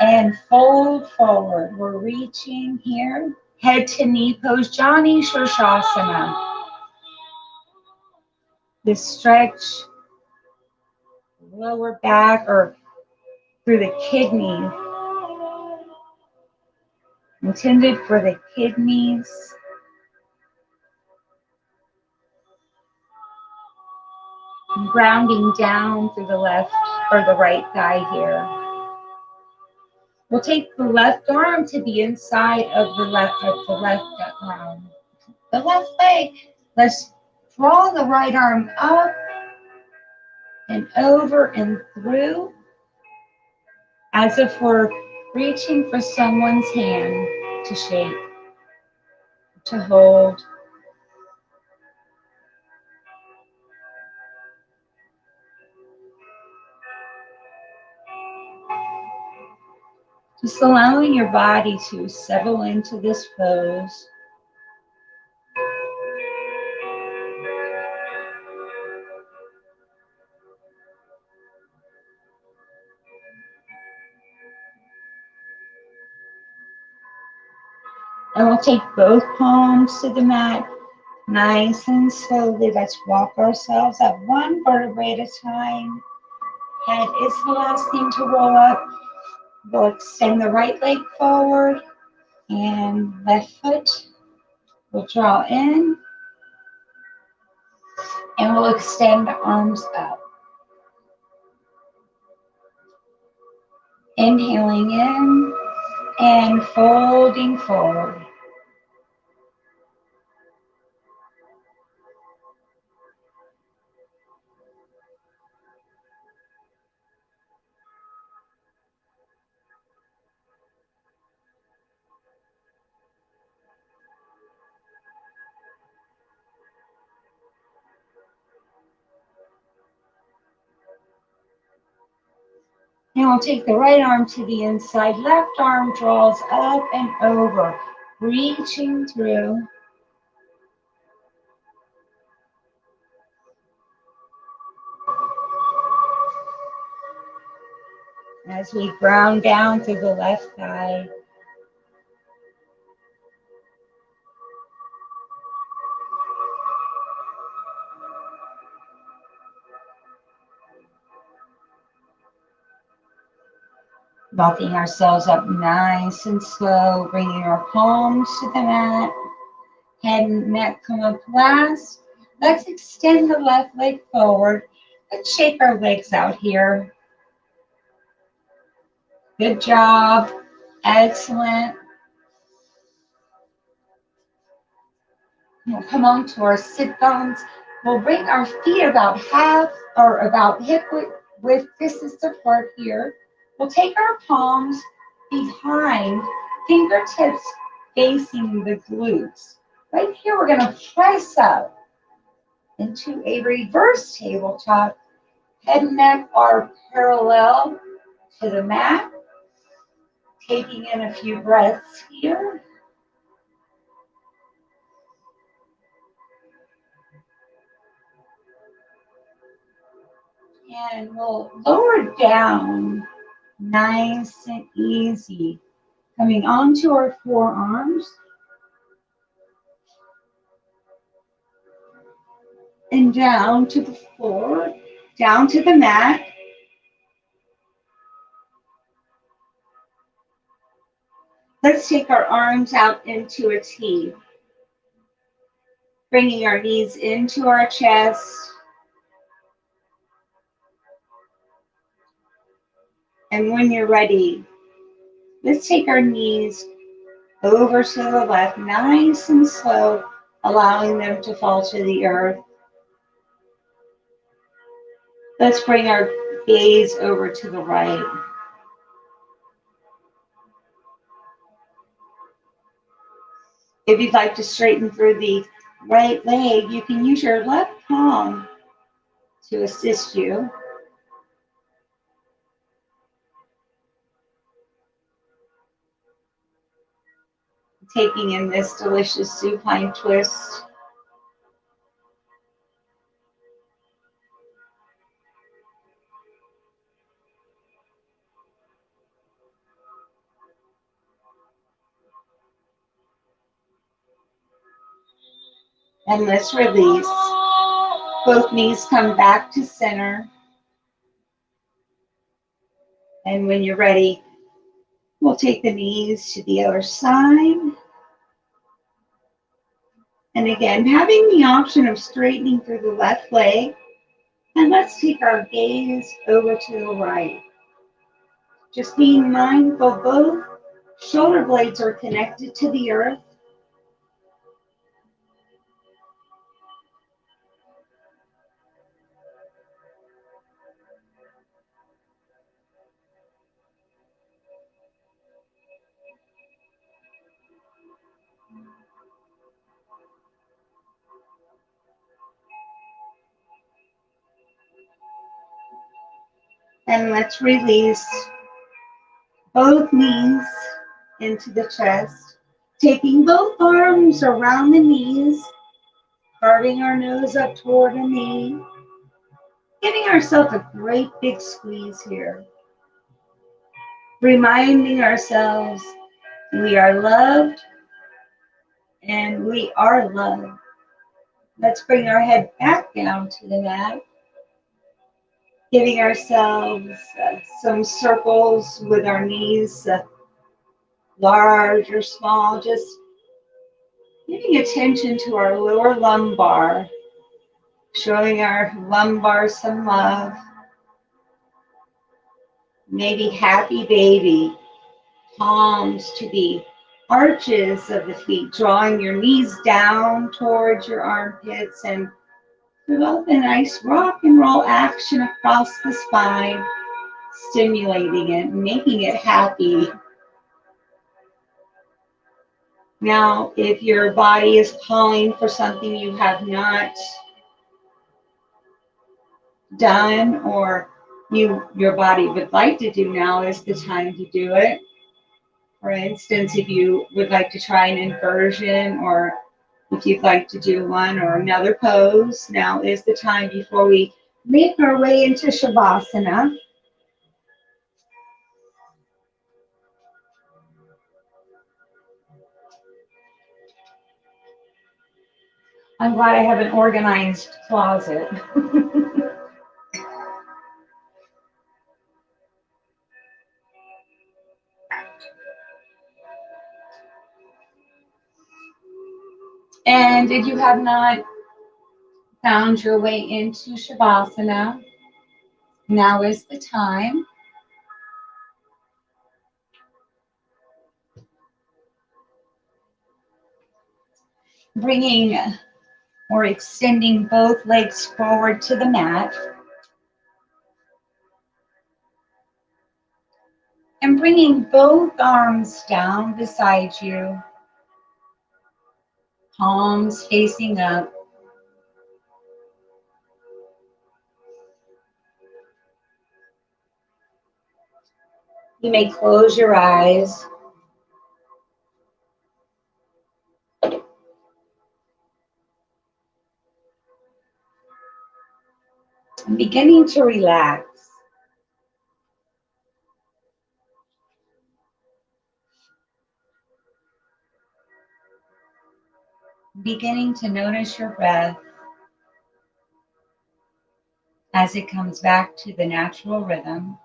And fold forward. We're reaching here. Head to knee pose, Jani Shirshasana. This stretch, lower back or through the kidney. Intended for the kidneys. And grounding down through the left or the right thigh here. We'll take the left arm to the inside of the left leg. Let's draw the right arm up and over and through as if we're reaching for someone's hand to shake, to hold. Just allowing your body to settle into this pose. And we'll take both palms to the mat, nice and slowly. Let's walk ourselves up one vertebrae at a time. Head is the last thing to roll up. We'll extend the right leg forward and left foot. We'll draw in and we'll extend the arms up. Inhaling in and folding forward. Now we'll take the right arm to the inside, left arm draws up and over, reaching through. As we ground down through the left thigh. Rocking ourselves up nice and slow, bringing our palms to the mat. Head and neck come up last. Let's extend the left leg forward. Let's shake our legs out here. Good job. Excellent. We'll come on to our sit bones. We'll bring our feet about half or about hip width distance apart here. We'll take our palms behind, fingertips facing the glutes. Right here, we're going to press up into a reverse tabletop. Head and neck are parallel to the mat. Taking in a few breaths here. And we'll lower down nice and easy. Coming onto our forearms. And down to the floor, down to the mat. Let's take our arms out into a T. Bringing our knees into our chest. And when you're ready, let's take our knees over to the left, nice and slow, allowing them to fall to the earth. Let's bring our gaze over to the right. If you'd like to straighten through the right leg, you can use your left palm to assist you. Taking in this delicious supine twist. And let's release. Both knees come back to center. And when you're ready, we'll take the knees to the other side. And again, having the option of straightening through the left leg. And let's take our gaze over to the right. Just being mindful, both shoulder blades are connected to the earth. And let's release both knees into the chest. Taking both arms around the knees, carving our nose up toward a knee. Giving ourselves a great big squeeze here. Reminding ourselves we are loved and we are loved. Let's bring our head back down to the mat. Giving ourselves some circles with our knees, large or small, just giving attention to our lower lumbar, showing our lumbar some love. Maybe happy baby, palms to the arches of the feet, drawing your knees down towards your armpits and develop a nice rock and roll action across the spine, stimulating it, making it happy. Now, if your body is calling for something you have not done or your body would like to do, now is the time to do it. For instance, if you would like to try an inversion or if you'd like to do one or another pose, now is the time before we make our way into Shavasana. I'm glad I have an organized closet. And if you have not found your way into Shavasana, now is the time. Bringing or extending both legs forward to the mat. And bringing both arms down beside you, palms facing up. You may close your eyes. And beginning to relax. Beginning to notice your breath as it comes back to the natural rhythm.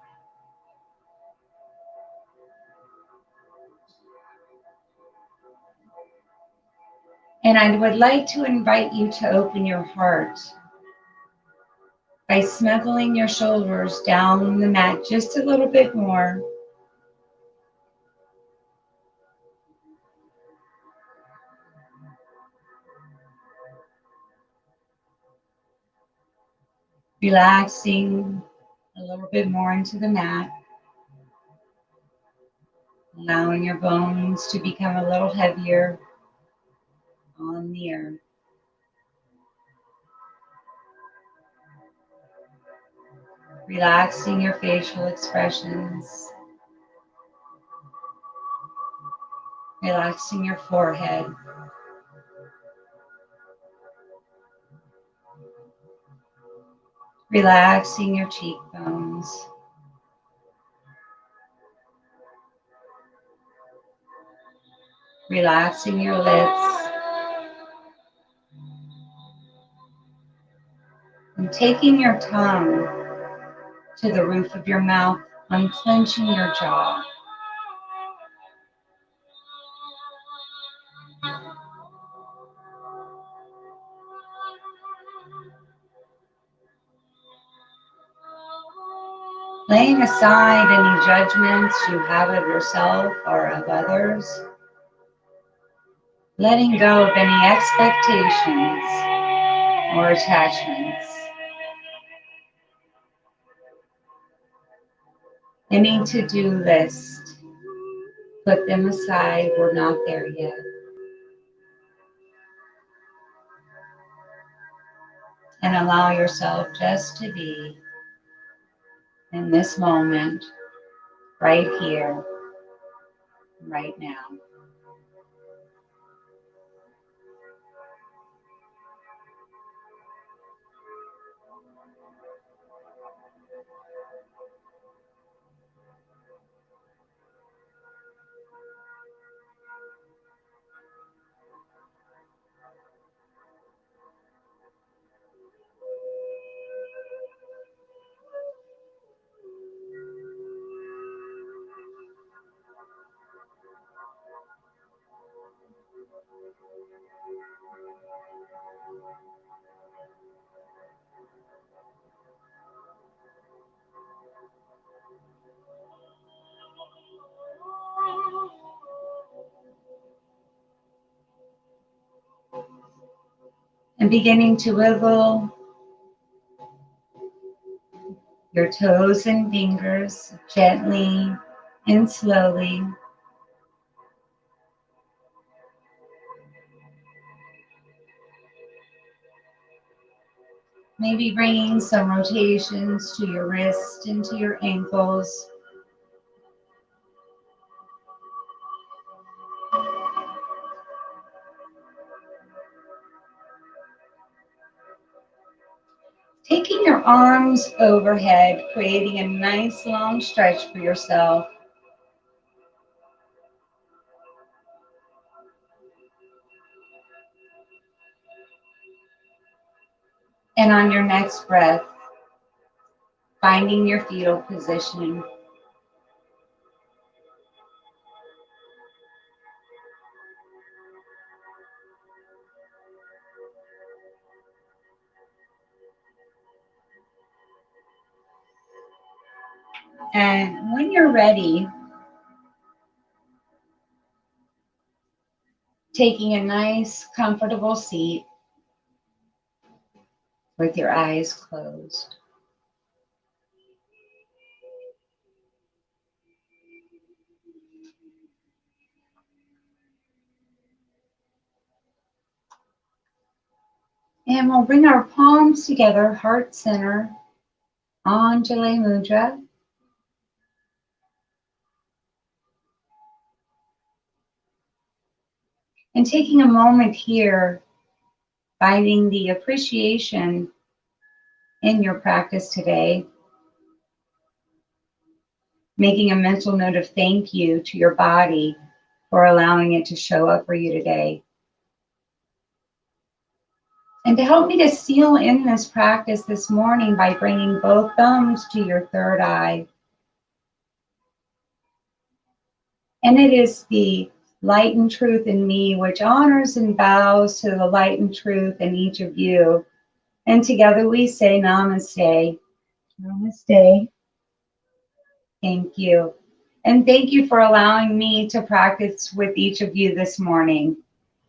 And I would like to invite you to open your heart by snuggling your shoulders down the mat just a little bit more. Relaxing a little bit more into the mat. Allowing your bones to become a little heavier on the earth. Relaxing your facial expressions. Relaxing your forehead. Relaxing your cheekbones. Relaxing your lips. And taking your tongue to the roof of your mouth, unclenching your jaw. Laying aside any judgments you have of yourself or of others. Letting go of any expectations or attachments. Any to-do list, put them aside, we're not there yet. And allow yourself just to be in this moment, right here, right now. And beginning to wiggle your toes and fingers gently and slowly. Maybe bringing some rotations to your wrist and to your ankles. Taking your arms overhead, creating a nice long stretch for yourself. And on your next breath, finding your fetal position. And when you're ready, taking a nice, comfortable seat with your eyes closed. And we'll bring our palms together, heart center, Anjali Mudra. And taking a moment here, finding the appreciation in your practice today, making a mental note of thank you to your body for allowing it to show up for you today. And to help me to seal in this practice this morning by bringing both thumbs to your third eye. And it is the light and truth in me which honors and bows to the light and truth in each of you. And together we say namaste. Namaste. Thank you. And thank you for allowing me to practice with each of you this morning.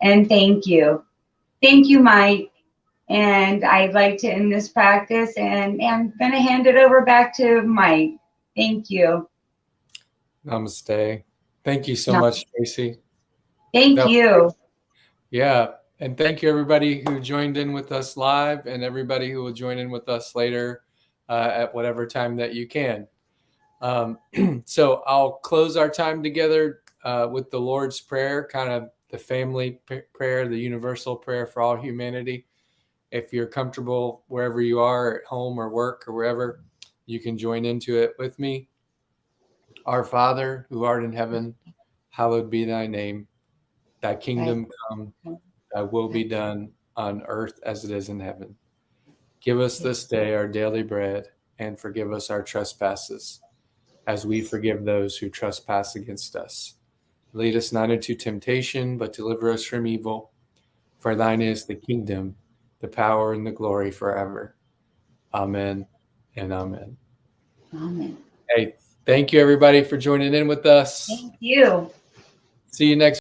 And thank you. Thank you, Mike. And I'd like to end this practice, and I'm going to hand it over back to Mike. Thank you. Namaste. Thank you so much, Tracy. Thank you. Yeah. And thank you, everybody who joined in with us live and everybody who will join in with us later at whatever time that you can. So I'll close our time together with the Lord's Prayer, kind of the family prayer, the universal prayer for all humanity. If you're comfortable wherever you are, at home or work or wherever, you can join into it with me. Our Father, who art in heaven, hallowed be thy name. Thy kingdom come, thy will be done on earth as it is in heaven. Give us this day our daily bread, and forgive us our trespasses, as we forgive those who trespass against us. Lead us not into temptation, but deliver us from evil. For thine is the kingdom, the power, and the glory forever. Amen and amen. Amen. Hey, thank you, everybody, for joining in with us. Thank you. See you next